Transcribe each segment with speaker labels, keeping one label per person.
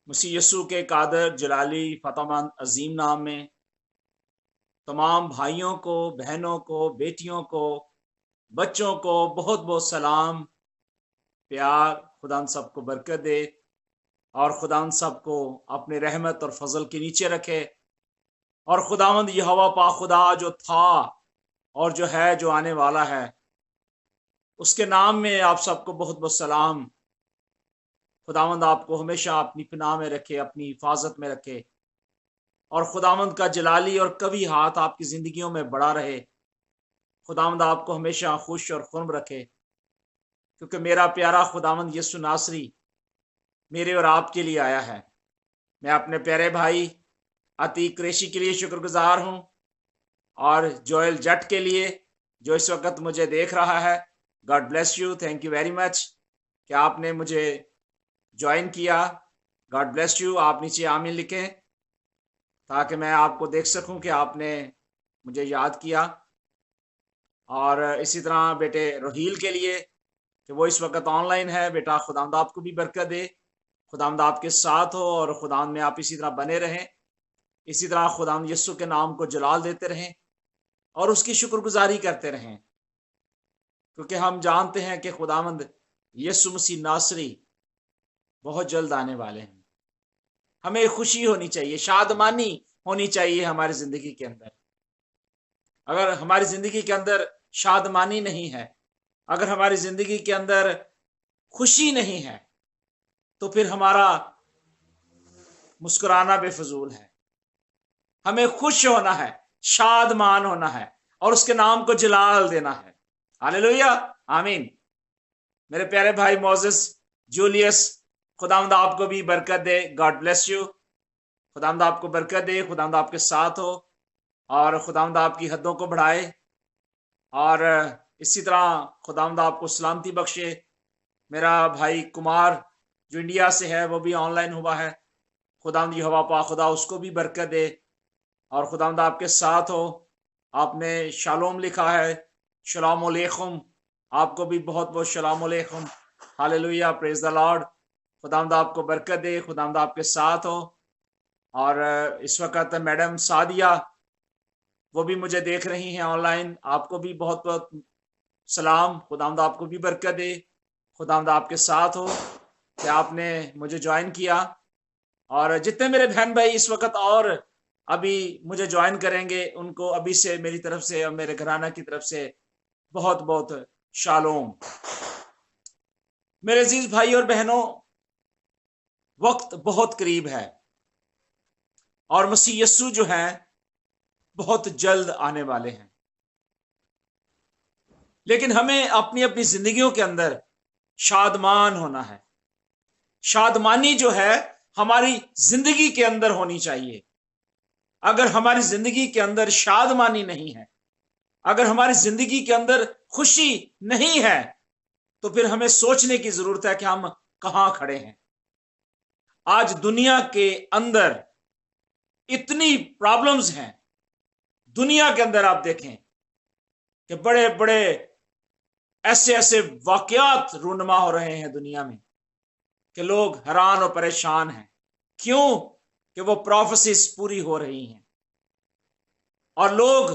Speaker 1: मसीह यस्सु के कादर जलाली फतेहमंद अजीम नाम में तमाम भाइयों को, बहनों को, बेटियों को, बच्चों को बहुत बहुत सलाम, प्यार। खुदान सबको बरकत दे और खुदान सबको अपने रहमत और फजल के नीचे रखे। और खुदावंद यहोवा पाक खुदा जो था और जो है, जो आने वाला है, उसके नाम में आप सबको बहुत बहुत सलाम। खुदावंद आपको हमेशा अपनी पनाह में रखे, अपनी हिफाजत में रखे, और खुदावंद का जलाली और कवी हाथ आपकी जिंदगियों में बड़ा रहे। खुदावंद आपको हमेशा खुश और खुर्म रखे, क्योंकि मेरा प्यारा खुदावंद यीशु नासरी मेरे और आपके लिए आया है। मैं अपने प्यारे भाई अतीक कुरैशी के लिए शुक्रगुजार हूं, और जोएल जट के लिए जो इस वक्त मुझे देख रहा है। God bless you, thank you very much कि आपने मुझे ज्वाइन किया। God bless you. आप नीचे आमीन लिखें ताकि मैं आपको देख सकूं कि आपने मुझे याद किया। और इसी तरह बेटे रोहील के लिए कि वो इस वक्त ऑनलाइन है। बेटा खुदावंद आपको भी बरकत दे, खुदावंद आपके साथ हो, और खुदावंद में आप इसी तरह बने रहें। इसी तरह खुदावंद यीशु के नाम को जलाल देते रहें और उसकी शुक्रगुजारी करते रहें, क्योंकि हम जानते हैं कि खुदावंद यीशु मसीह नासरी बहुत जल्द आने वाले हैं। हमें खुशी होनी चाहिए, शादमानी होनी चाहिए हमारी जिंदगी के अंदर। अगर हमारी जिंदगी के अंदर शादमानी नहीं है, अगर हमारी जिंदगी के अंदर खुशी नहीं है, तो फिर हमारा मुस्कुराना बेफजूल है। हमें खुश होना है, शादमान होना है, और उसके नाम को जलाल देना है। हालेलुया, आमीन। मेरे प्यारे भाई मोजेस जूलियस, खुदावंद आपको भी बरकत दे। God bless you. खुदावंद आपको बरकत दे, खुदावंद आपके साथ हो, और खुदावंद आपकी हदों को बढ़ाए, और इसी तरह खुदावंद आपको सलामती बख्शे। मेरा भाई कुमार जो इंडिया से है, वो भी ऑनलाइन हुआ है। खुदावंद यहोवा पाक खुदा उसको भी बरकत दे, और खुदावंद आपके साथ हो। आपने शालोम लिखा है, शलाम अलैकुम। आपको भी बहुत बहुत शलाम अलैकुम। Hallelujah, praise the Lord. खुदावंद आपको बरकत दे, खुदावंद आपके साथ हो। और इस वक्त मैडम सादिया वो भी मुझे देख रही हैं ऑनलाइन। आपको भी बहुत बहुत सलाम। खुदावंद आपको भी बरकत दे, खुदावंद आपके साथ हो कि आपने मुझे ज्वाइन किया। और जितने मेरे बहन भाई इस वक्त और अभी मुझे ज्वाइन करेंगे, उनको अभी से मेरी तरफ से और मेरे घराना की तरफ से बहुत बहुत शालोम। मेरे अजीज भाई और बहनों, वक्त बहुत करीब है, और मसीह यस्सु जो है बहुत जल्द आने वाले हैं। लेकिन हमें अपनी अपनी जिंदगियों के अंदर शादमान होना है। शादमानी जो है हमारी जिंदगी के अंदर होनी चाहिए। अगर हमारी जिंदगी के अंदर शादमानी नहीं है, अगर हमारी जिंदगी के अंदर खुशी नहीं है, तो फिर हमें सोचने की जरूरत है कि हम कहां खड़े हैं। आज दुनिया के अंदर इतनी प्रॉब्लम्स हैं। दुनिया के अंदर आप देखें कि बड़े बड़े ऐसे ऐसे वाकयात रूनुमा हो रहे हैं दुनिया में कि लोग हैरान और परेशान हैं। क्यों? कि वो प्रोफेसीज पूरी हो रही हैं, और लोग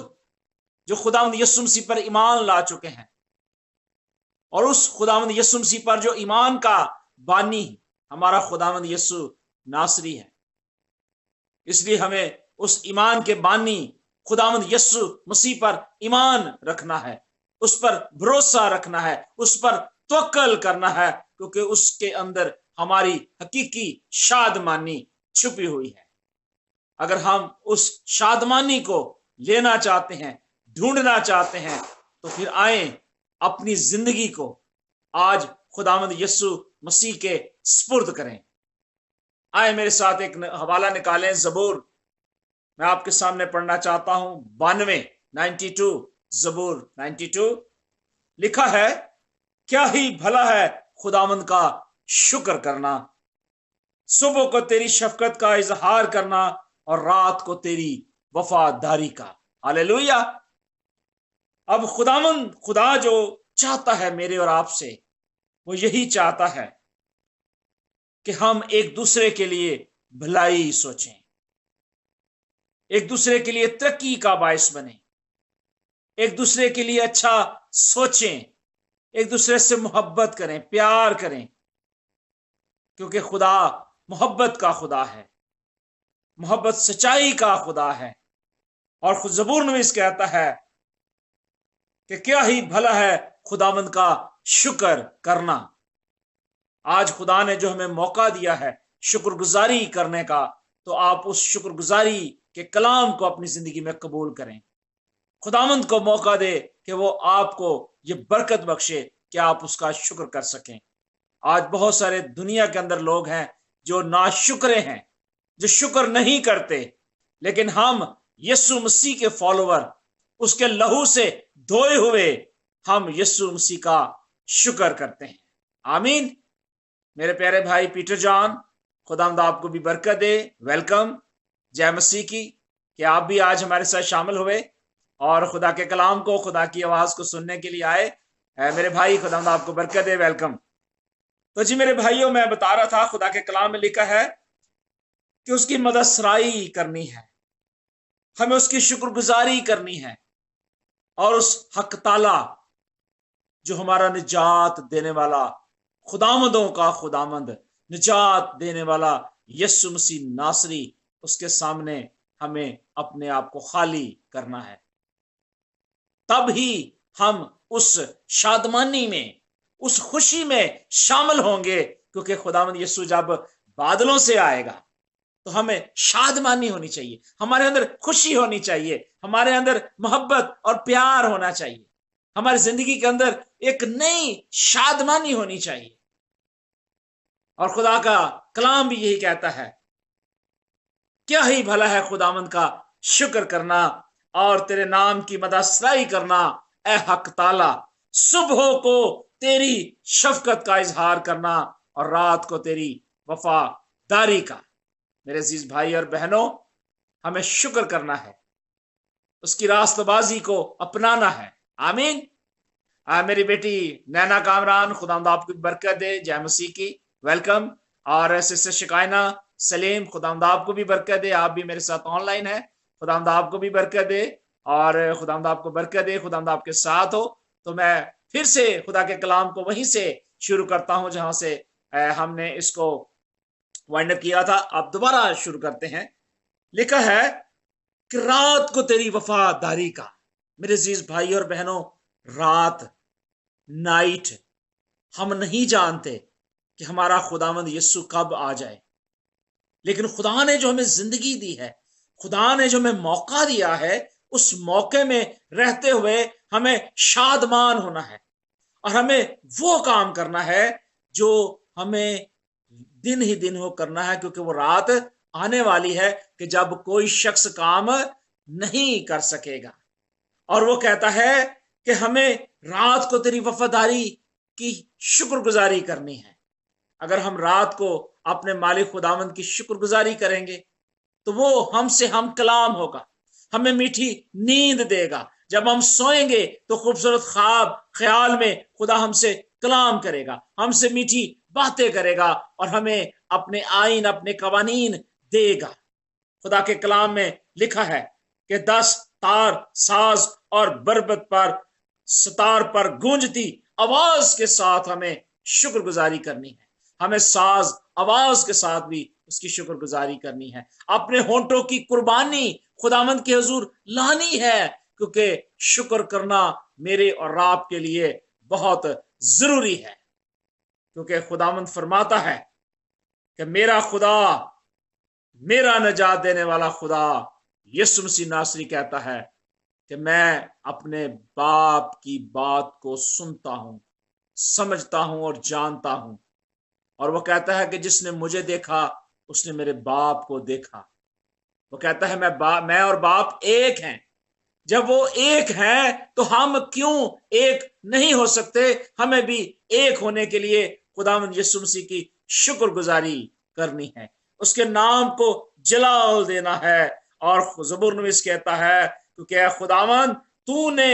Speaker 1: जो खुदावंद यीशु मसीह पर ईमान ला चुके हैं, और उस खुदावंद यीशु मसीह पर जो ईमान का बानी हमारा खुदावंद यीशु नासरी है, इसलिए हमें उस ईमान के बानी खुदावंद यीशु मसीह पर ईमान रखना है, उस पर भरोसा रखना है, उस पर तवक्कल करना है, क्योंकि उसके अंदर हमारी हकीकी शादमानी छुपी हुई है। अगर हम उस शादमानी को लेना चाहते हैं, ढूंढना चाहते हैं, तो फिर आए अपनी जिंदगी को आज खुदावंद यीशु मसीह के स्पुर्द करें। आए मेरे साथ एक हवाला निकालें। जबूर मैं आपके सामने पढ़ना चाहता हूं। 92 जबूर 92 लिखा है, क्या ही भला है खुदावंद का शुक्र करना, सुबह को तेरी शफकत का इजहार करना, और रात को तेरी वफादारी का। हालेलुया। अब खुदावंद खुदा जो चाहता है मेरे और आपसे, वो यही चाहता है कि हम एक दूसरे के लिए भलाई सोचें, एक दूसरे के लिए तरक्की का बायस बने, एक दूसरे के लिए अच्छा सोचें, एक दूसरे से मोहब्बत करें, प्यार करें, क्योंकि खुदा मोहब्बत का खुदा है, मोहब्बत सच्चाई का खुदा है। और खुद ज़बूर नवीस कहता है कि क्या ही भला है खुदावंद का शुक्र करना। आज खुदा ने जो हमें मौका दिया है शुक्रगुजारी करने का, तो आप उस शुक्रगुजारी के कलाम को अपनी जिंदगी में कबूल करें। खुदावंद को मौका दे कि वो आपको ये बरकत बख्शे कि आप उसका शुक्र कर सकें। आज बहुत सारे दुनिया के अंदर लोग हैं जो नाशुक्रे हैं, जो शुक्र नहीं करते, लेकिन हम यीशु मसीह के फॉलोवर, उसके लहू से धोए हुए हम यीशु मसीह का शुक्र करते हैं। आमीन। मेरे प्यारे भाई पीटर जॉन, खुदावंद आपको भी बरकत दे। वेलकम, जय मसीह की, कि आप भी आज हमारे साथ शामिल हुए और खुदा के कलाम को, खुदा की आवाज को सुनने के लिए आए। मेरे भाई, खुदावंद आपको बरकत दे। वेलकम। तो जी मेरे भाइयों, मैं बता रहा था खुदा के कलाम में लिखा है कि उसकी मददसराई करनी है, हमें उसकी शुक्रगुजारी करनी है, और उस हक ताला जो हमारा निजात देने वाला, खुदामंदों का खुदामंद, निजात देने वाला यीशु मसीह नासरी, उसके सामने हमें अपने आप को खाली करना है। तब ही हम उस शादमानी में, उस खुशी में शामिल होंगे, क्योंकि खुदावंद यीशु जब बादलों से आएगा तो हमें शादमानी होनी चाहिए, हमारे अंदर खुशी होनी चाहिए, हमारे अंदर मोहब्बत और प्यार होना चाहिए, हमारी जिंदगी के अंदर एक नई शादमानी होनी चाहिए। और खुदा का कलाम भी यही कहता है, क्या ही भला है खुदावंद का शुक्र करना और तेरे नाम की मददसराई करना, ए हक ताला। सुबह को तेरी शफकत का इजहार करना और रात को तेरी वफादारी का। मेरे अजीज भाई और बहनों, हमें शुक्र करना है, उसकी रास्तबाजी को अपनाना है। आमीन। मेरी बेटी नैना कामरान, खुदावंद आपको बरकत दे। जय मसीह की, वेलकम। और सिस्टर शिकायना सलीम, खुदावंद आपको भी बरकत दे। आप भी मेरे साथ ऑनलाइन है, खुदावंद आपको भी बरकत दे और खुदावंद आपको बरकत दे, खुदावंद आपके साथ हो। तो मैं फिर से खुदा के कलाम को वहीं से शुरू करता हूं जहां से हमने इसको वाइंड अप किया था। आप दोबारा शुरू करते हैं। लिखा है कि रात को तेरी वफादारी का। मेरे अजीज भाई और बहनों, रात, नाइट, हम नहीं जानते कि हमारा खुदावंद यीशु कब आ जाए, लेकिन खुदा ने जो हमें जिंदगी दी है, खुदा ने जो हमें मौका दिया है, उस मौके में रहते हुए हमें शादमान होना है और हमें वो काम करना है जो हमें दिन ही दिन हो करना है, क्योंकि वो रात आने वाली है कि जब कोई शख्स काम नहीं कर सकेगा। और वो कहता है कि हमें रात को तेरी वफादारी की शुक्रगुजारी करनी है। अगर हम रात को अपने मालिक खुदावंद की शुक्रगुजारी करेंगे तो वो हमसे हम कलाम होगा, हमें मीठी नींद देगा। जब हम सोएंगे तो खूबसूरत ख्वाब ख्याल में खुदा हमसे कलाम करेगा, हमसे मीठी बातें करेगा और हमें अपने आइन, अपने कवानीन देगा। खुदा के कलाम में लिखा है कि 10 तार, साज और बरबत पर, सतार पर गूंजती आवाज के साथ हमें शुक्रगुजारी करनी है। हमें साज आवाज के साथ भी उसकी शुक्रगुजारी करनी है। अपने होंठों की कुर्बानी खुदावंद के हुजूर लानी है, क्योंकि शुक्र करना मेरे और आपके लिए बहुत जरूरी है। क्योंकि खुदावंद फरमाता है कि मेरा खुदा, मेरा नजात देने वाला खुदा यीशु मसीह नासरी कहता है कि मैं अपने बाप की बात को सुनता हूं, समझता हूं और जानता हूं। और वो कहता है कि जिसने मुझे देखा उसने मेरे बाप को देखा। वो कहता है मैं और बाप एक हैं। जब वो एक हैं तो हम क्यों एक नहीं हो सकते? हमें भी एक होने के लिए खुदावंद यीशु मसीह की शुक्रगुजारी करनी है, उसके नाम को जलाल देना है। और ज़बूर नवीस कहता है, क्योंकि खुदावंद तूने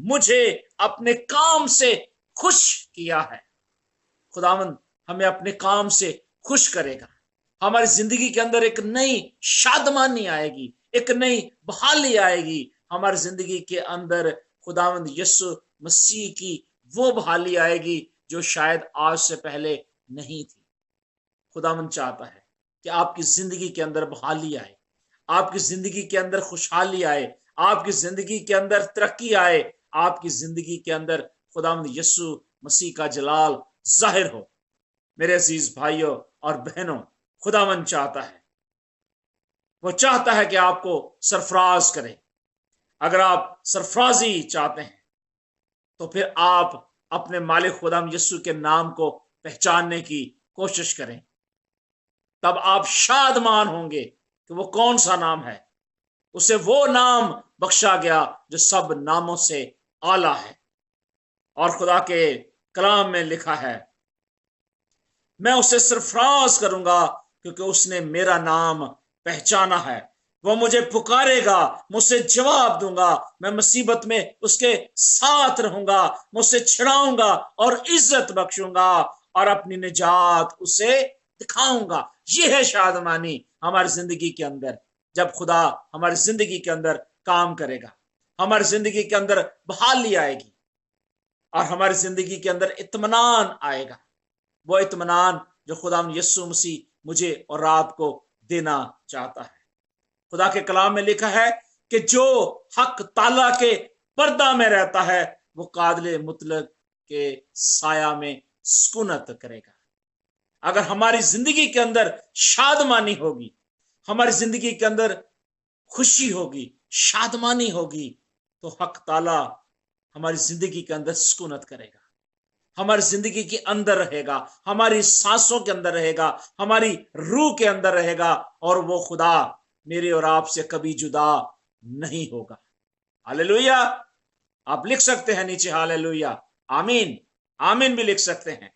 Speaker 1: मुझे अपने काम से खुश किया है। खुदावंद हमें अपने काम से خوش کرے گا. ہماری زندگی کے اندر ایک نئی شادمانی آئے گی, ایک نئی بحالی آئے گی. ہماری زندگی کے اندر خداوند یسوع مسیح کی وہ بحالی آئے گی جو شاید آج سے پہلے نہیں تھی. خداوند چاہتا ہے کہ آپ کی زندگی کے اندر بحالی آئے, آپ کی زندگی کے اندر خوشحالی آئے, آپ کی زندگی کے اندر ترقی آئے, آپ کی زندگی کے اندر خداوند یسوع مسیح کا جلال ظاہر ہو. میرے عزیز بھائیوں اور بہنوں, خداوند چاہتا ہے, وہ چاہتا ہے کہ آپ کو سرفراز کرے. اگر آپ سرفرازی چاہتے ہیں تو پھر آپ اپنے مالک خداوند یسوع کے نام کو پہچاننے کی کوشش کریں. تب آپ شادمان ہوں گے کہ وہ کون سا نام ہے. اسے وہ نام بخشا گیا جو سب ناموں سے اعلیٰ ہے. اور خدا کے کلام میں لکھا ہے, میں اسے سرفراز کروں گا کیونکہ اس نے میرا نام پہچانا ہے. وہ مجھے پکارے گا, مجھ سے جواب دوں گا, میں مصیبت میں اس کے ساتھ رہوں گا, مجھ سے چھڑاؤں گا اور عزت بخشوں گا اور اپنی نجات اسے دکھاؤں گا. یہ ہے شادمانی ہماری زندگی کے اندر. جب خدا ہماری زندگی کے اندر کام کرے گا, ہماری زندگی کے اندر بحالی آئے گی اور ہماری زندگی کے اندر اطمینان آئے گا. وہ اطمینان جو خدا یسوع مسیح مجھے اور آپ کو دینا چاہتا ہے. خدا کے کلام میں لکھا ہے کہ جو حق تعالیٰ کے پردہ میں رہتا ہے وہ قادر مطلق کے سایہ میں سکونت کرے گا. اگر ہماری زندگی کے اندر شادمانی ہوگی, ہماری زندگی کے اندر خوشی ہوگی, شادمانی ہوگی, تو حق تعالیٰ ہماری زندگی کے اندر سکونت کرے گا, ہماری زندگی کے اندر رہے گا, ہماری سانسوں کے اندر رہے گا, ہماری روح کے اندر رہے گا, اور وہ خدا میرے اور آپ سے کبھی جدا نہیں ہوگا. ہاللیلویا. آپ لکھ سکتے ہیں نیچے ہاللیلویا, آمین, آمین بھی لکھ سکتے ہیں.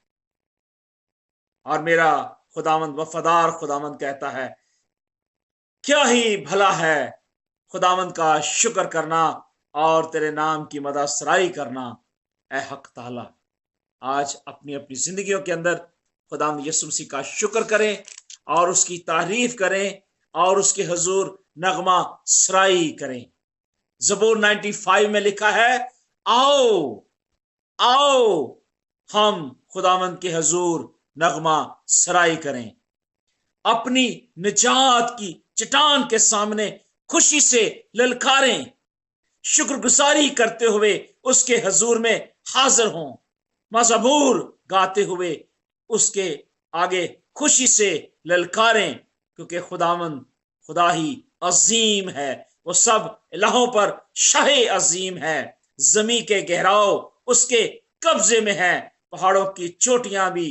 Speaker 1: اور میرا خداوند وفادار خداوند کہتا ہے, کیا ہی بھلا ہے خداوند کا شکر کرنا اور تیرے نام کی مدح سرائی کرنا. اے حق تعالی, آج اپنی اپنی زندگیوں کے اندر خداوند یسوع مسیح کا شکر کریں اور اس کی تعریف کریں اور اس کے حضور نغمہ سرائی کریں. زبور 95 میں لکھا ہے, آؤ آؤ ہم خداوند کے حضور نغمہ سرائی کریں, اپنی نجات کی چٹان کے سامنے خوشی سے للکاریں, شکر گزاری کرتے ہوئے اس کے حضور میں حاضر ہوں, مزمور گاتے ہوئے اس کے آگے خوشی سے للکاریں, کیونکہ خداوند خدا ہی عظیم ہے, وہ سب الہوں پر شاہ عظیم ہے. زمین کے گہراؤ اس کے قبضے میں ہے, پہاڑوں کی چوٹیاں بھی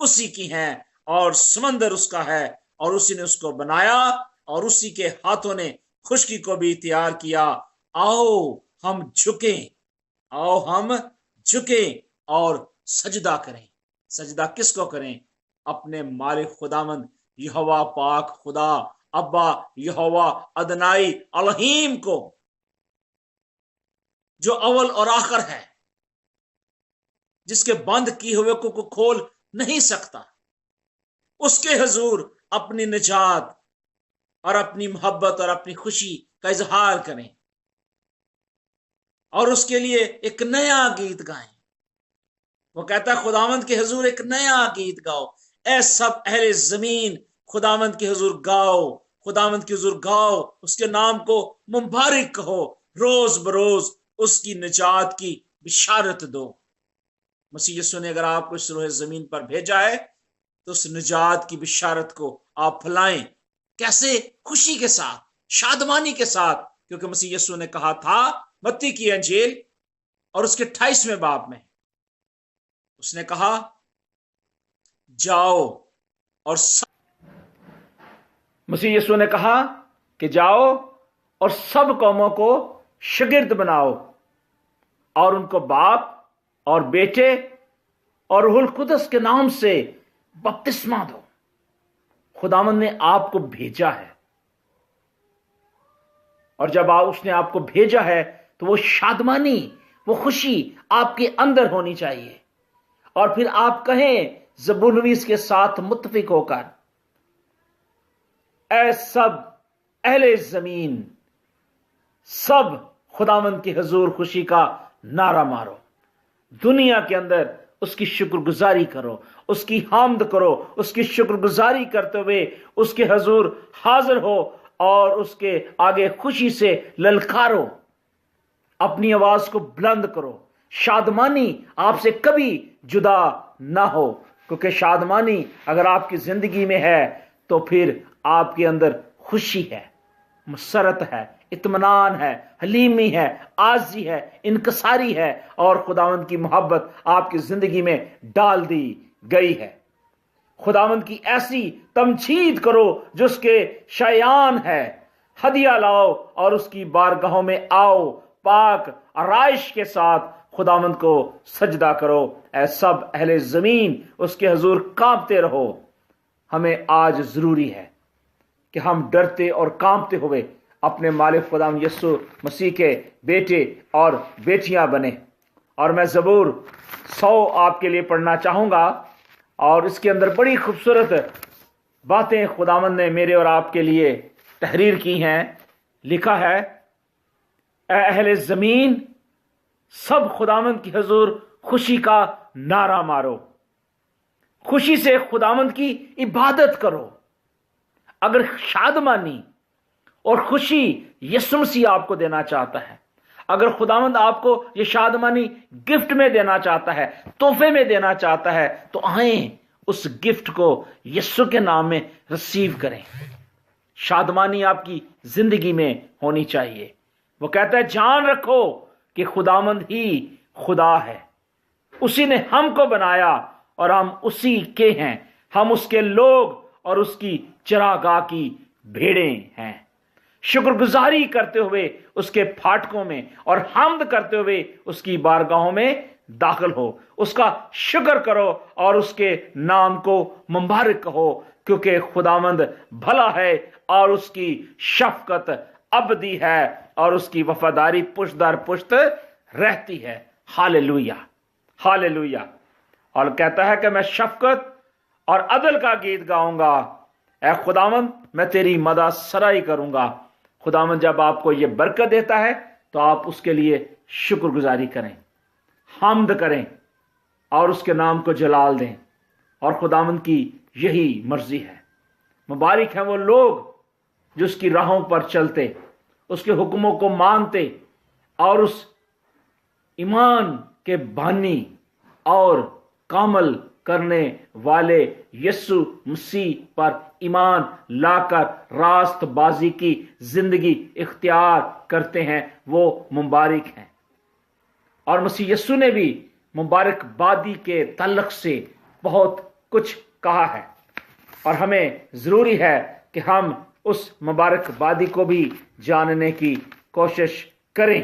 Speaker 1: اسی کی ہیں, اور سمندر اس کا ہے, اور اسی نے اس کو بنایا, اور اسی کے ہاتھوں نے خشکی کو بھی تیار کیا. آؤ ہم جھکیں, آؤ ہم جھکیں اور سجدہ کریں. سجدہ کس کو کریں؟ اپنے مالک خداوند یہوہ پاک خدا ابا یہوہ ادنائی الہیم کو, جو اول اور آخر ہے, جس کے بند کیے ہوئے کو کھول نہیں سکتا. اس کے حضور اپنی نجات اور اپنی محبت اور اپنی خوشی کا اظہار کریں, اور اس کے لیے ایک نیا گیت گائیں. وہ کہتا ہے خداوند کے حضور ایک نیا گیت گاؤ, اے سب اہل زمین خداوند کے حضور گاؤ, خداوند کے حضور گاؤ, اس کے نام کو مبارک کہو, روز بروز اس کی نجات کی بشارت دو. مسیح یسوع نے اگر آپ کو اس روح زمین پر بھیجا ہے تو اس نجات کی بشارت کو آپ پھیلائیں. کیسے؟ خوشی کے ساتھ, شادمانی کے ساتھ, کیونکہ مسیح یسوع نے کہا تھا متی کی انجیل اور اس کے 28ویں باب میں, اس نے کہا جاؤ اور مسیح یسوع نے کہا کہ جاؤ اور سب قوموں کو شاگرد بناؤ اور ان کو باپ اور بیٹے اور روح القدس کے نام سے بپتسمہ دو. خداوند نے آپ کو بھیجا ہے, اور جب اس نے آپ کو بھیجا ہے تو وہ شادمانی, وہ خوشی آپ کے اندر ہونی چاہیے. اور پھر آپ کہیں ज़बूर नवीस के साथ मुत्तफिक होकर ऐ सब अहले ज़मीन, सब खुदावंद की हजूर खुशी का नारा मारो। दुनिया के अंदर उसकी शुक्रगुजारी करो, उसकी हामद करो, उसकी शुक्रगुजारी करते हुए उसके हजूर हाजिर हो और उसके आगे खुशी से ललकारो। अपनी आवाज को बुलंद करो। शादमानी आपसे कभी जुदा ना हो, क्योंकि शादमानी अगर आपकी जिंदगी में है तो फिर आपके अंदर खुशी है, मसरत है, इत्मीनान है, हलीमी है, आजी है, इनकसारी है और खुदावंद की मोहब्बत आपकी जिंदगी में डाल दी गई है। खुदावंद की ऐसी तमजीद करो जो उसके शयान है। हदिया लाओ और उसकी बारगाहों में आओ, पाक आराइश के साथ खुदावंद को सजदा करो। ऐ सब अहले जमीन उसके हजूर कांपते रहो। हमें आज जरूरी है कि हम डरते और कांपते हुए अपने मालिक खुदावंद यीशु मसीह के बेटे और बेटियां बने। और मैं ज़बूर 100 आपके लिए पढ़ना चाहूंगा और इसके अंदर बड़ी खूबसूरत बातें खुदावंद ने मेरे और आपके लिए तहरीर की हैं। लिखा है, ऐ अहले ज़मीन, सब खुदावंद की हजूर खुशी का नारा मारो। खुशी से खुदावंद की इबादत करो। अगर शादमानी और खुशी यीशु मसीह आपको देना चाहता है, अगर खुदावंद आपको ये शादमानी गिफ्ट में देना चाहता है, तोहफे में देना चाहता है, तो आए उस गिफ्ट को यीशु के नाम में रिसीव करें। शादमानी आपकी जिंदगी में होनी चाहिए। वो कहता है, जान रखो कि खुदावंद ही खुदा है। उसी ने हमको बनाया और हम उसी के हैं। हम उसके लोग और उसकी चरागाह की भेड़ें हैं। शुक्रगुजारी करते हुए उसके फाटकों में और हम्द करते हुए उसकी बारगाहों में दाखिल हो। उसका शुक्र करो और उसके नाम को मुबारक कहो, क्योंकि खुदावंद भला है और उसकी शफकत अबदी है और उसकी वफादारी पुश्त दर पुश्त रहती है। Hallelujah, hallelujah. और कहता है कि मैं शफकत और अदल का गीत गाऊंगा। ऐ खुदावंद, मैं तेरी मदद सराई करूंगा। खुदावंद जब आपको ये बरकत देता है तो आप उसके लिए शुक्रगुजारी करें, हम्द करें और उसके नाम को जलाल दें। और खुदावंद की यही मर्जी है। मुबारक हैं वो लोग जो उसकी राहों पर चलते, उसके हुक्मों को मानते और उस ईमान के बानी और कामल करने वाले यीशु मसीह पर ईमान लाकर रास्तबाजी की जिंदगी इख्तियार करते हैं। वो मुबारक हैं। और मसीह यीशु ने भी मुबारकबादी के तल्लक से बहुत कुछ कहा है और हमें जरूरी है कि हम उस मुबारकबादी को भी जानने की कोशिश करें,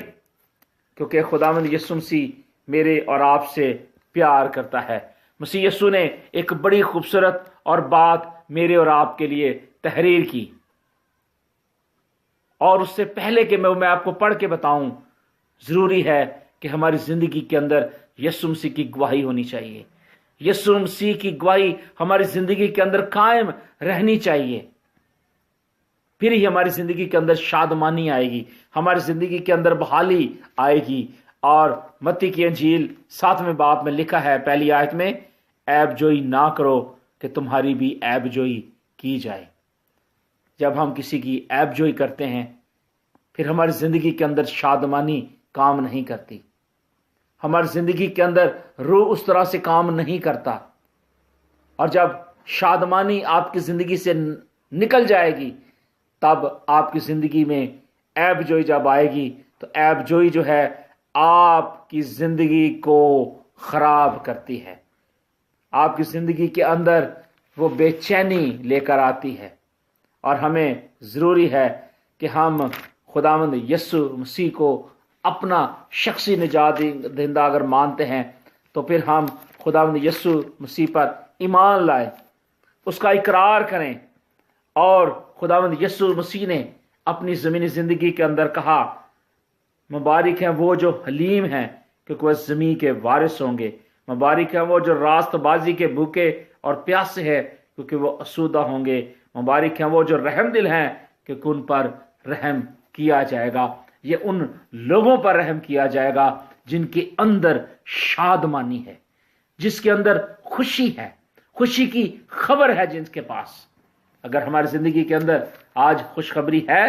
Speaker 1: क्योंकि खुदावंद यीशु मसीह मेरे और आपसे प्यार करता है। मसीह यीशु ने एक बड़ी खूबसूरत और बात मेरे और आपके लिए तहरीर की, और उससे पहले कि मैं आपको पढ़ के बताऊं, जरूरी है कि हमारी जिंदगी के अंदर यीशु मसीह की गवाही होनी चाहिए। यीशु मसीह की गवाही हमारी जिंदगी के अंदर कायम रहनी चाहिए। फिर ही हमारी जिंदगी के अंदर शादमानी आएगी, हमारी जिंदगी के अंदर बहाली आएगी। और मत्ती की अंजील 7वें बाब में लिखा है, पहली आयत में, ऐब जोई ना करो कि तुम्हारी भी ऐब जोई की जाए। जब हम किसी की ऐब जोई करते हैं फिर हमारी जिंदगी के अंदर शादमानी काम नहीं करती, हमारी जिंदगी के अंदर रूह उस तरह से काम नहीं करता। और जब शादमानी आपकी जिंदगी से निकल जाएगी तब आपकी जिंदगी में ऐब जोई जब आएगी तो ऐब जोई जो है आपकी जिंदगी को खराब करती है। आपकी जिंदगी के अंदर वो बेचैनी लेकर आती है। और हमें जरूरी है कि हम खुदावंद यीशु मसीह को अपना शख्सी निजात दहिंदा अगर मानते हैं तो फिर हम खुदावंद यीशु मसीह पर ईमान लाएं, उसका इकरार करें। और खुदावंद यीशु मसीह ने अपनी ज़मीनी ज़िंदगी के अंदर कहा, मुबारक हैं वो जो हलीम हैं क्योंकि वह ज़मीन के वारिस होंगे। مبارک ہے وہ جو راست بازی کے بھوکے اور پیاسے ہے کیونکہ وہ اسودہ ہوں گے۔ مبارک ہیں وہ جو رحم دل ہیں کیونکہ ان پر رحم کیا جائے گا۔ یہ ان لوگوں پر رحم کیا جائے گا جن کے اندر شادمانی ہے، جس کے اندر خوشی ہے، خوشی کی خبر ہے جن کے پاس۔ اگر ہماری زندگی کے اندر آج خوشخبری ہے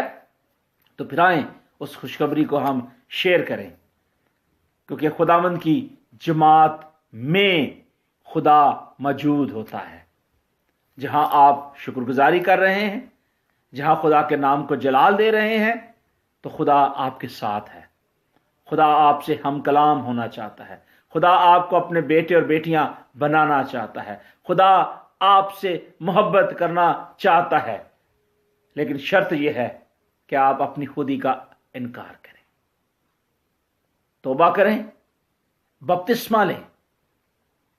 Speaker 1: تو پھر آئیں اس خوشخبری کو ہم شیئر کریں، کیونکہ خداوند کی جماعت میں خدا موجود ہوتا ہے۔ جہاں آپ شکر گزاری کر رہے ہیں، جہاں خدا کے نام کو جلال دے رہے ہیں، تو خدا آپ کے ساتھ ہے۔ خدا آپ سے ہم کلام ہونا چاہتا ہے، خدا آپ کو اپنے بیٹے اور بیٹیاں بنانا چاہتا ہے، خدا آپ سے محبت کرنا چاہتا ہے، لیکن شرط یہ ہے کہ آپ اپنی خودی کا انکار کریں، توبہ کریں، بپتسمہ لیں،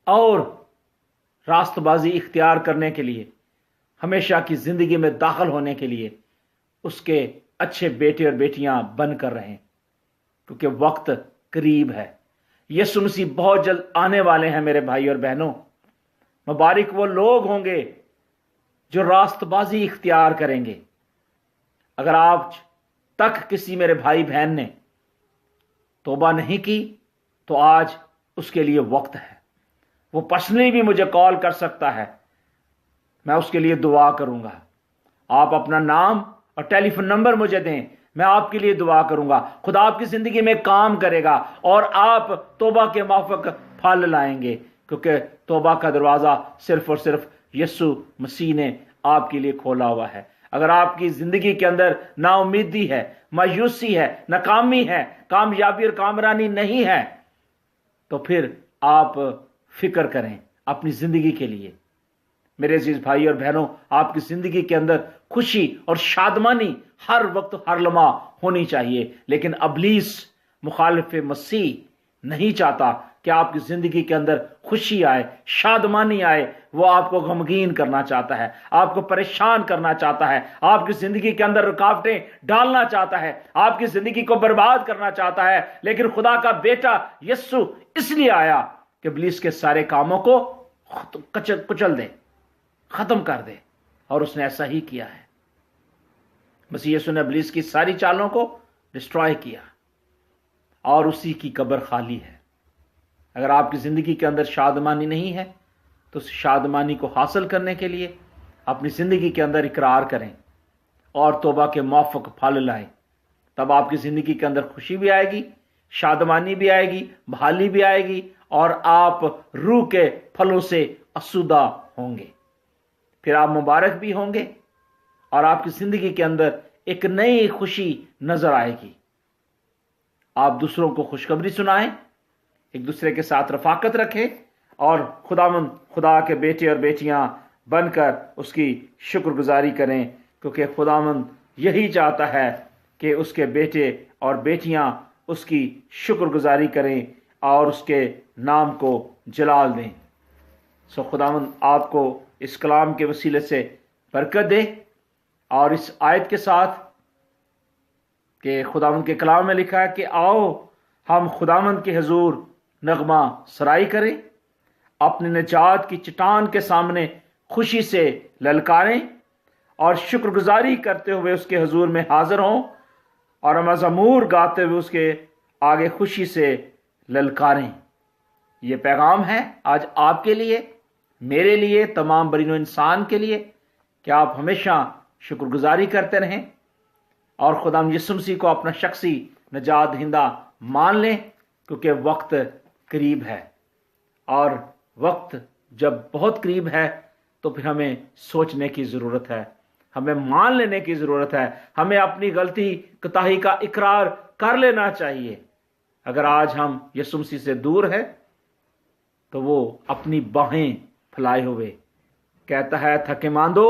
Speaker 1: اور راست بازی اختیار کرنے کے لیے، ہمیشہ کی زندگی میں داخل ہونے کے لیے اس کے اچھے بیٹے اور بیٹیاں بن کر رہیں، کیونکہ وقت قریب ہے۔ یسوع مسیح بہت جلد آنے والے ہیں میرے بھائی اور بہنوں۔ مبارک وہ لوگ ہوں گے جو راست بازی اختیار کریں گے۔ اگر آج تک کسی میرے بھائی بہن نے توبہ نہیں کی تو آج اس کے لیے وقت ہے۔ وہ پرسنلی بھی مجھے کال کر سکتا ہے، میں اس کے لیے دعا کروں گا۔ آپ اپنا نام اور ٹیلی فون نمبر مجھے دیں، میں آپ کے لیے دعا کروں گا۔ خدا آپ کی زندگی میں کام کرے گا اور آپ توبہ کے موافق پھل لائیں گے، کیونکہ توبہ کا دروازہ صرف اور صرف یسوع مسیح نے آپ کے لیے کھولا ہوا ہے۔ اگر آپ کی زندگی کے اندر نا امیدی ہے، مایوسی ہے، ناکامی ہے، کامیابی اور کامرانی نہیں ہے، تو پھر آپ فکر کریں اپنی زندگی کے لیے۔ میرے عزیز بھائی اور بہنوں، آپ کی زندگی کے اندر خوشی اور شادمانی ہر وقت ہر لمحہ ہونی چاہیے، لیکن ابلیس مخالف مسیح نہیں چاہتا کہ آپ کی زندگی کے اندر خوشی آئے، شادمانی آئے۔ وہ آپ کو غمگین کرنا چاہتا ہے، آپ کو پریشان کرنا چاہتا ہے، آپ کی زندگی کے اندر رکاوٹیں ڈالنا چاہتا ہے، آپ کی زندگی کو برباد کرنا چاہتا ہے۔ لیکن خدا کا بیٹا یسوع اس لیے آیا کہ ابلیس کے سارے کاموں کو کچل دے، ختم کر دے، اور اس نے ایسا ہی کیا ہے۔ مسیح یسوع نے ابلیس کی ساری چالوں کو ڈسٹرائے کیا، اور اسی کی قبر خالی ہے۔ اگر آپ کی زندگی کے اندر شادمانی نہیں ہے تو اس شادمانی کو حاصل کرنے کے لیے اپنی زندگی کے اندر اقرار کریں اور توبہ کے موافق پھل لائیں۔ تب آپ کی زندگی کے اندر خوشی بھی آئے گی، شادمانی بھی آئے گی، بحالی بھی آئے گی، اور آپ روح کے پھلوں سے آسودہ ہوں گے۔ پھر آپ مبارک بھی ہوں گے اور آپ کی زندگی کے اندر ایک نئی خوشی نظر آئے گی۔ آپ دوسروں کو خوشخبری سنائیں، ایک دوسرے کے ساتھ رفاقت رکھیں، اور خدا کے بیٹے اور بیٹیاں بن کر اس کی شکر گزاری کریں، کیونکہ خداوند یہی چاہتا ہے کہ اس کے بیٹے اور بیٹیاں اس کی شکر گزاری کریں اور اس کے نام کو جلال دیں۔ خداوند آپ کو اس کلام کے وسیلے سے برکت دے، اور اس آیت کے ساتھ کہ خداوند کے کلام میں لکھا ہے کہ آؤ ہم خداوند کے حضور نغمہ سرائی کریں، اپنے نجات کی چٹان کے سامنے خوشی سے للکاریں، اور شکر گزاری کرتے ہوئے اس کے حضور میں حاضر ہوں، اور مزمور گاتے ہوئے اس کے آگے خوشی سے للکاریں۔ یہ پیغام ہے آج آپ کے لیے، میرے لیے، تمام برین و انسان کے لیے، کہ آپ ہمیشہ شکر گزاری کرتے رہیں اور خدا یسوع مسیح کو اپنا شخصی نجات دہندہ مان لیں، کیونکہ وقت قریب ہے، اور وقت جب بہت قریب ہے تو پھر ہمیں سوچنے کی ضرورت ہے، ہمیں مان لینے کی ضرورت ہے، ہمیں اپنی غلطی کوتاہی کا اقرار کر لینا چاہیے۔ اگر آج ہم یسوع مسیح سے دور ہیں تو وہ اپنی باہیں پھیلائے ہوئے کہتا ہے، تھکے ماندو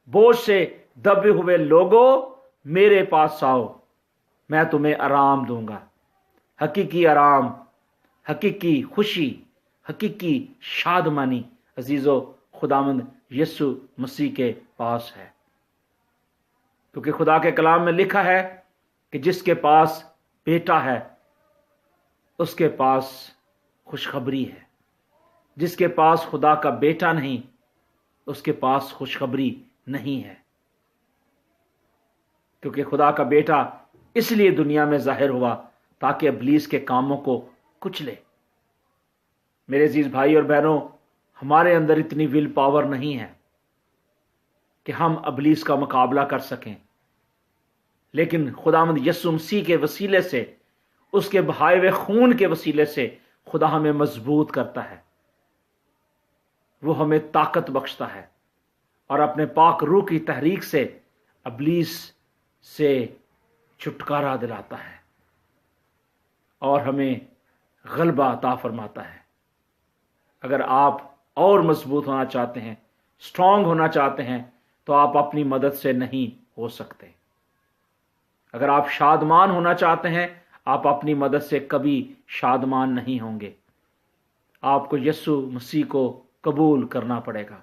Speaker 1: بوجھ سے دبے ہوئے لوگوں میرے پاس آؤ، میں تمہیں آرام دوں گا۔ حقیقی آرام، حقیقی خوشی، حقیقی شادمانی عزیزو خداوند یسوع مسیح کے پاس ہے، کیونکہ خدا کے کلام میں لکھا ہے کہ جس کے پاس بیٹا ہے اس کے پاس خوشخبری ہے۔ جس کے پاس خدا کا بیٹا نہیں اس کے پاس خوشخبری نہیں ہے، کیونکہ خدا کا بیٹا اس لیے دنیا میں ظاہر ہوا تاکہ ابلیس کے کاموں کو کچلے۔ میرے عزیز بھائی اور بہنوں، ہمارے اندر اتنی ول پاور نہیں ہے کہ ہم ابلیس کا مقابلہ کر سکیں، لیکن خداوند یسوع مسیح کے وسیلے سے، اس کے بہائے ہوئے خون کے وسیلے سے خدا ہمیں مضبوط کرتا ہے، وہ ہمیں طاقت بخشتا ہے اور اپنے پاک روح کی تحریک سے ابلیس سے چھٹکارا دلاتا ہے اور ہمیں غلبہ عطا فرماتا ہے۔ اگر آپ اور مضبوط ہونا چاہتے ہیں، اسٹرانگ ہونا چاہتے ہیں، تو آپ اپنی مدد سے نہیں ہو سکتے۔ اگر آپ شادمان ہونا چاہتے ہیں، آپ اپنی مدد سے کبھی شادمان نہیں ہوں گے۔ آپ کو یسوع مسیح کو قبول کرنا پڑے گا،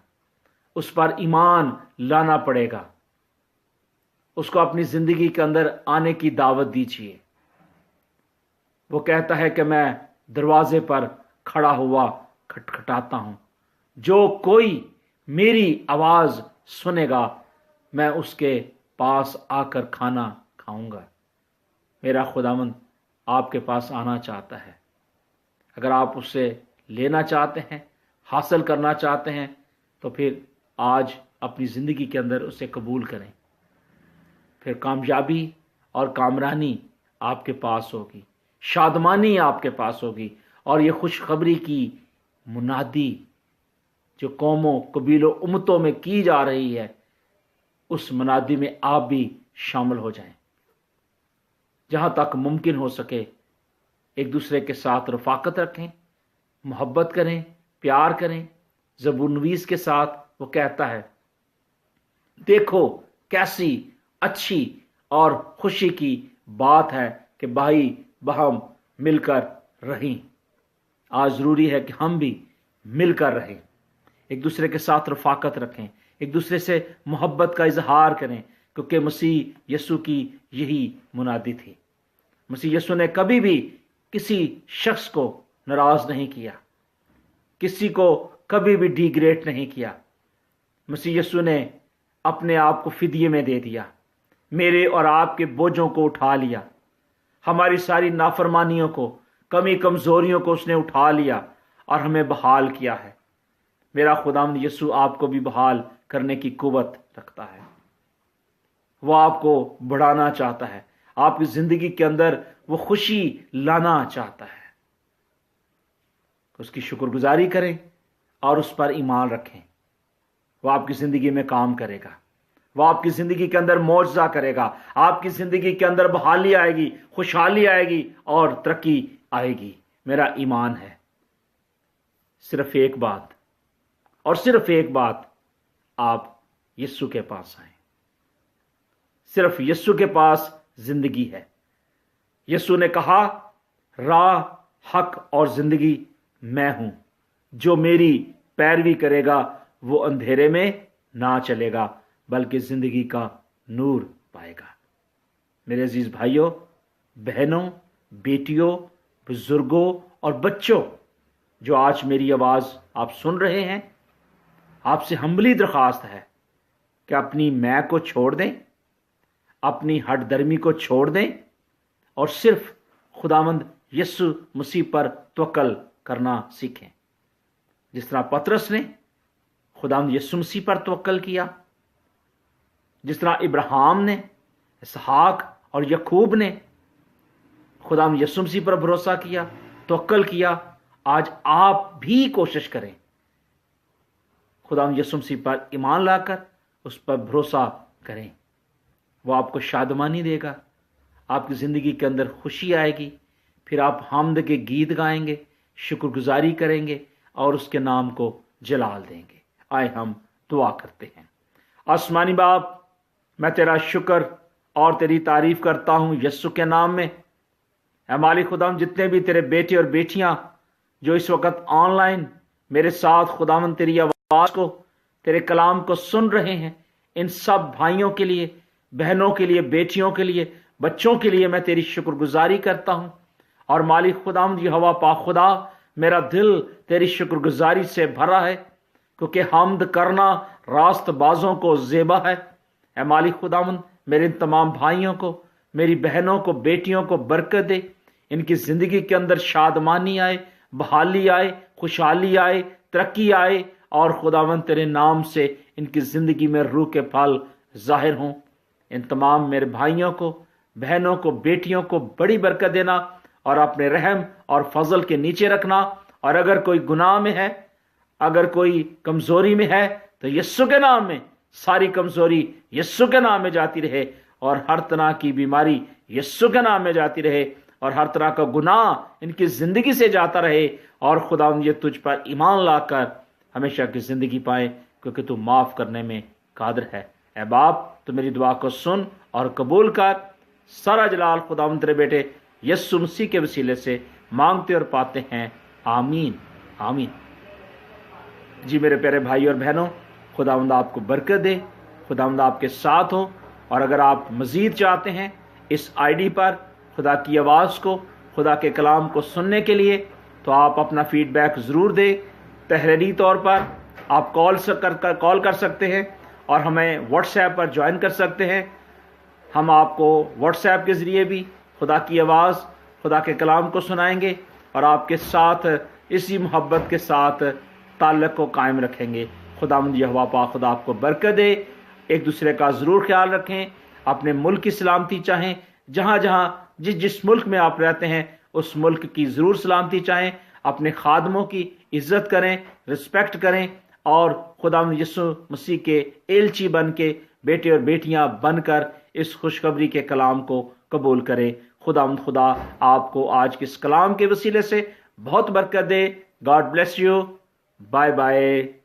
Speaker 1: اس پر ایمان لانا پڑے گا، اس کو اپنی زندگی کے اندر آنے کی دعوت دیجیے۔ وہ کہتا ہے کہ میں دروازے پر کھڑا ہوا کھٹکھٹاتا ہوں، جو کوئی میری آواز سنے گا میں اس کے پاس آ کر کھانا کھاؤں گا۔ میرا خداوند آپ کے پاس آنا چاہتا ہے۔ اگر آپ اسے لینا چاہتے ہیں، حاصل کرنا چاہتے ہیں، تو پھر آج اپنی زندگی کے اندر اسے قبول کریں، پھر کامیابی اور کامرانی آپ کے پاس ہوگی، شادمانی آپ کے پاس ہوگی، اور یہ خوشخبری کی منادی جو قوموں، قبیلوں، امتوں میں کی جا رہی ہے، اس منادی میں آپ بھی شامل ہو جائیں۔ جہاں تک ممکن ہو سکے ایک دوسرے کے ساتھ رفاقت رکھیں، محبت کریں، پیار کریں۔ زبور نویس کے ساتھ وہ کہتا ہے، دیکھو کیسی اچھی اور خوشی کی بات ہے کہ بھائی بہم مل کر رہیں۔ آج ضروری ہے کہ ہم بھی مل کر رہیں، ایک دوسرے کے ساتھ رفاقت رکھیں، ایک دوسرے سے محبت کا اظہار کریں، کیونکہ مسیح یسوع کی یہی منادی تھی۔ مسیح یسوع نے کبھی بھی کسی شخص کو ناراض نہیں کیا، کسی کو کبھی بھی ڈیگریڈ نہیں کیا۔ مسیح یسوع نے اپنے آپ کو فدیے میں دے دیا، میرے اور آپ کے بوجھوں کو اٹھا لیا، ہماری ساری نافرمانیوں کو، کمی کمزوریوں کو اس نے اٹھا لیا اور ہمیں بحال کیا ہے۔ میرا خداوند یسوع آپ کو بھی بحال کرنے کی قوت رکھتا ہے۔ وہ آپ کو بڑھانا چاہتا ہے، آپ کی زندگی کے اندر وہ خوشی لانا چاہتا ہے۔ اس کی شکر گزاری کریں اور اس پر ایمان رکھیں۔ وہ آپ کی زندگی میں کام کرے گا، وہ آپ کی زندگی کے اندر معجزہ کرے گا، آپ کی زندگی کے اندر بحالی آئے گی، خوشحالی آئے گی اور ترقی آئے گی۔ میرا ایمان ہے صرف ایک بات اور صرف ایک بات، آپ یسوع کے پاس آئیں۔ صرف یسوع کے پاس زندگی ہے۔ یسوع نے کہا، راہ، حق اور زندگی میں ہوں، جو میری پیروی کرے گا وہ اندھیرے میں نہ چلے گا بلکہ زندگی کا نور پائے گا۔ میرے عزیز بھائیوں، بہنوں، بیٹیوں، بزرگوں اور بچوں، جو آج میری آواز آپ سن رہے ہیں، آپ سے ہمبلی درخواست ہے کہ اپنی میں کو چھوڑ دیں، اپنی ہٹ درمی کو چھوڑ دیں اور صرف خداوند یسوع مسیح پر توکل کرنا سیکھیں۔ جس طرح پطرس نے خداوند یسوع مسیح پر توکل کیا، جس طرح ابراہیم نے، اسحاق اور یعقوب نے خداوند یسوع مسیح پر بھروسہ کیا، توکل کیا، آج آپ بھی کوشش کریں خداوند یسوع مسیح پر ایمان لا کر اس پر بھروسہ کریں۔ وہ آپ کو شادمانی دے گا، آپ کی زندگی کے اندر خوشی آئے گی، پھر آپ حمد کے گیت گائیں گے، شکر گزاری کریں گے اور اس کے نام کو جلال دیں گے۔ آئے ہم دعا کرتے ہیں۔ آسمانی باپ، میں تیرا شکر اور تیری تعریف کرتا ہوں یسوع کے نام میں۔ اے مالک خداوند، جتنے بھی تیرے بیٹے اور بیٹیاں جو اس وقت آن لائن میرے ساتھ خداوند تیری آواز کو، تیرے کلام کو سن رہے ہیں، ان سب بھائیوں کے لیے، بہنوں کے لیے، بیٹیوں کے لیے، بچوں کے لیے میں تیری شکر گزاری کرتا ہوں۔ اور مالک خداوند یہوہ پاک خدا، میرا دل
Speaker 2: तेरी शुक्रगुजारी से भरा है, क्योंकि हमद करना रास्त बाजों को ज़ेबा है। ए मालिक खुदावंद, मेरे इन तमाम भाइयों को, मेरी बहनों को, बेटियों को बरकत दे। इनकी ज़िंदगी के अंदर शादमानी आए, बहाली आए, खुशहाली आए, तरक्की आए, और खुदावंद तेरे नाम से इनकी ज़िंदगी में रूह के फल ज़ाहिर हों। इन तमाम मेरे भाइयों को, बहनों को, बेटियों को बड़ी बरकत देना और अपने रहम और फजल के नीचे रखना। और अगर कोई गुनाह में है, अगर कोई कमज़ोरी में है, तो यीशु के नाम में सारी कमज़ोरी यीशु के नाम में जाती रहे, और हर तरह की बीमारी यीशु के नाम में जाती रहे, और हर तरह का गुनाह इनकी ज़िंदगी से जाता रहे, और खुदावंद ये तुझ पर ईमान लाकर हमेशा की ज़िंदगी पाए, क्योंकि तू माफ़ करने में कादिर है। ए बाप, तो मेरी दुआ को सुन और कबूल कर। सारा जलाल खुदावंद तेरे बेटे यीशु मसीह के वसीले से मांगते और पाते हैं, आमीन आमीन। जी मेरे प्यारे भाई और बहनों, खुदावंद आपको बरकत दे, खुदावंद आपके साथ हो। और अगर आप मज़ीद चाहते हैं इस आईडी पर खुदा की आवाज़ को, खुदा के कलाम को सुनने के लिए, तो आप अपना फीडबैक ज़रूर दें। तहरीरी तौर पर आप कॉल कर सकते हैं, और हमें व्हाट्सएप पर ज्वाइन कर सकते हैं। हम आपको व्हाट्सएप के ज़रिए भी खुदा की आवाज़, खुदा के कलाम को सुनाएंगे, और आपके साथ इसी मोहब्बत के साथ ताल्लुक़ को कायम रखेंगे। खुदावंद यहोवा पाक खुदा आपको बरकत दे। एक दूसरे का ज़रूर ख्याल रखें, अपने मुल्क की सलामती चाहें, जहाँ जहाँ जिस मुल्क में आप रहते हैं उस मुल्क की ज़रूर सलामती चाहें। अपने खादमों की इज़्ज़त करें, रिस्पेक्ट करें, और खुदावंद यीशु मसीह के एलची बन के, बेटे और बेटियां बनकर इस खुशखबरी के कलाम को कबूल करें। खुदावंद खुदा आपको आज के इस कलाम के वसीले से बहुत बरकत दे। God bless you. Bye bye.